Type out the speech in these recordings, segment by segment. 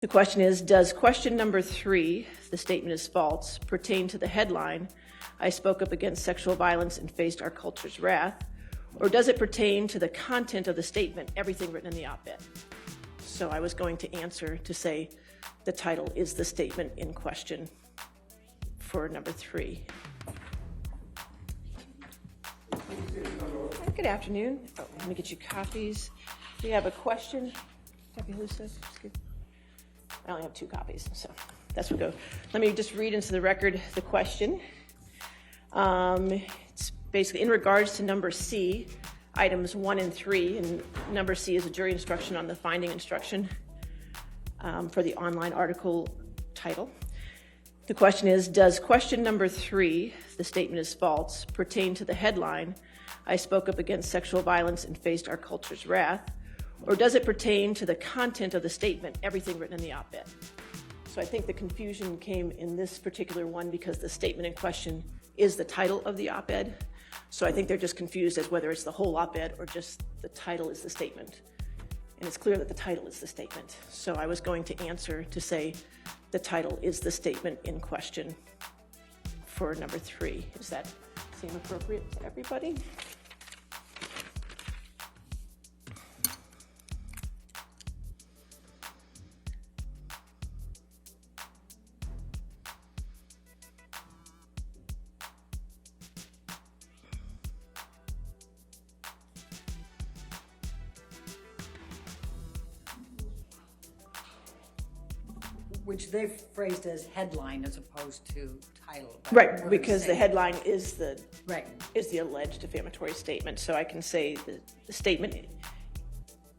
The question is, does question number 3, the statement is false, pertain to the headline, I spoke up against sexual violence and faced our culture's wrath, or does it pertain to the content of the statement, everything written in the op-ed? So I was going to answer to say the title is the statement in question for number 3. Good afternoon. Oh, let me get you copies. Do you have a question? Dr. Husa? I only have 2 copies, so that's what go. Let me just read into the record the question. It's basically in regards to number C, items 1 and 3, and number C is a jury instruction on the finding instruction for the online article title. The question is, does question number 3, the statement is false, pertain to the headline, I spoke up against sexual violence and faced our culture's wrath, or does it pertain to the content of the statement, everything written in the op-ed? So I think the confusion came in this particular one because the statement in question is the title of the op-ed. So I think they're just confused as whether it's the whole op-ed or just the title is the statement. And it's clear that the title is the statement. So I was going to answer to say the title is the statement in question for number 3. Does that seem appropriate to everybody? Which they've phrased as headline as opposed to title. Right, because the headline is the alleged defamatory statement. So I can say the statement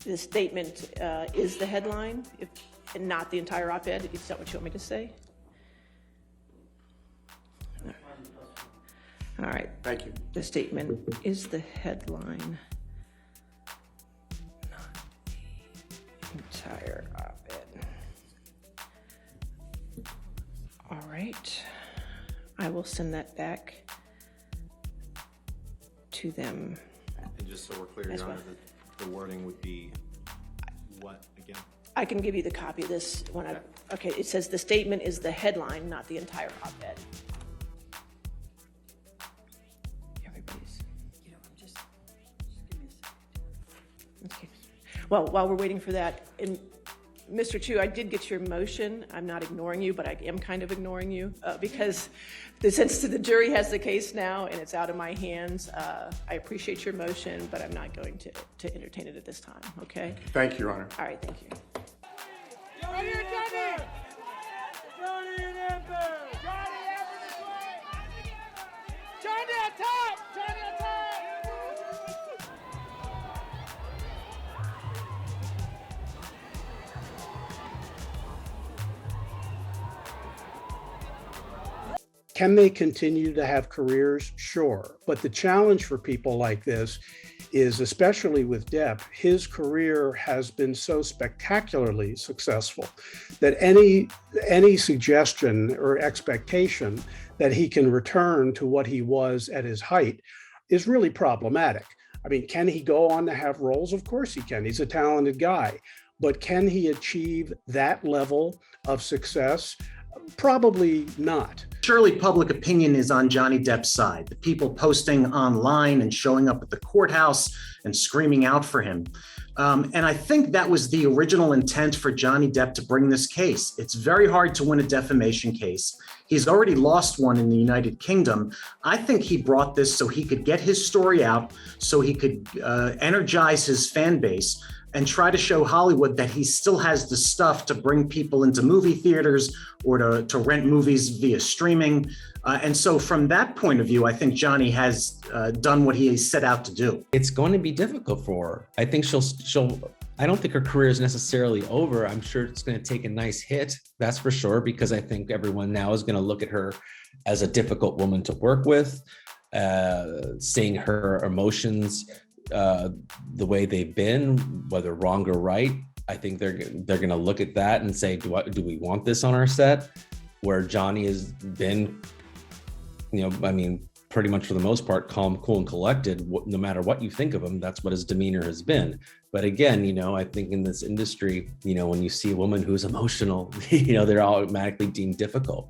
is the headline, and not the entire op-ed. Is that what you want me to say? All right. Thank you. The statement is the headline, not the entire op-ed. All right. I will send that back to them. And just so we're clear, Your Honor, the wording would be what again? I can give you the copy of this when okay, it says the statement is the headline, not the entire op-ed. Everybody's. Just give me a second. Okay. Well, while we're waiting for that, and Mr. Chu, I did get your motion. I'm not ignoring you, but I am kind of ignoring you because since the jury has the case now and it's out of my hands, I appreciate your motion, but I'm not going to entertain it at this time, okay? Thank you, Your Honor. All right, thank you. Johnny and Amber! Johnny and Amber! Johnny Amber this way! Johnny on top! Johnny on top! Can they continue to have careers? Sure. But the challenge for people like this is, especially with Depp, his career has been so spectacularly successful that any suggestion or expectation that he can return to what he was at his height is really problematic. I mean, can he go on to have roles? Of course he can. He's a talented guy. But can he achieve that level of success? Probably not. Surely public opinion is on Johnny Depp's side. The people posting online and showing up at the courthouse and screaming out for him. And I think that was the original intent for Johnny Depp to bring this case. It's very hard to win a defamation case. He's already lost one in the United Kingdom. I think he brought this so he could get his story out, so he could energize his fan base and try to show Hollywood that he still has the stuff to bring people into movie theaters or to rent movies via streaming. And so from that point of view, I think Johnny has done what he set out to do. It's going to be difficult for her. I think I don't think her career is necessarily over. I'm sure it's going to take a nice hit, that's for sure, because I think everyone now is going to look at her as a difficult woman to work with, seeing her emotions the way they've been, whether wrong or right. I think they're going to look at that and say, do we want this on our set? Where Johnny has been, I mean, pretty much for the most part, calm, cool, and collected. No matter what you think of him, that's what his demeanor has been. But again, I think in this industry, when you see a woman who's emotional, they're automatically deemed difficult.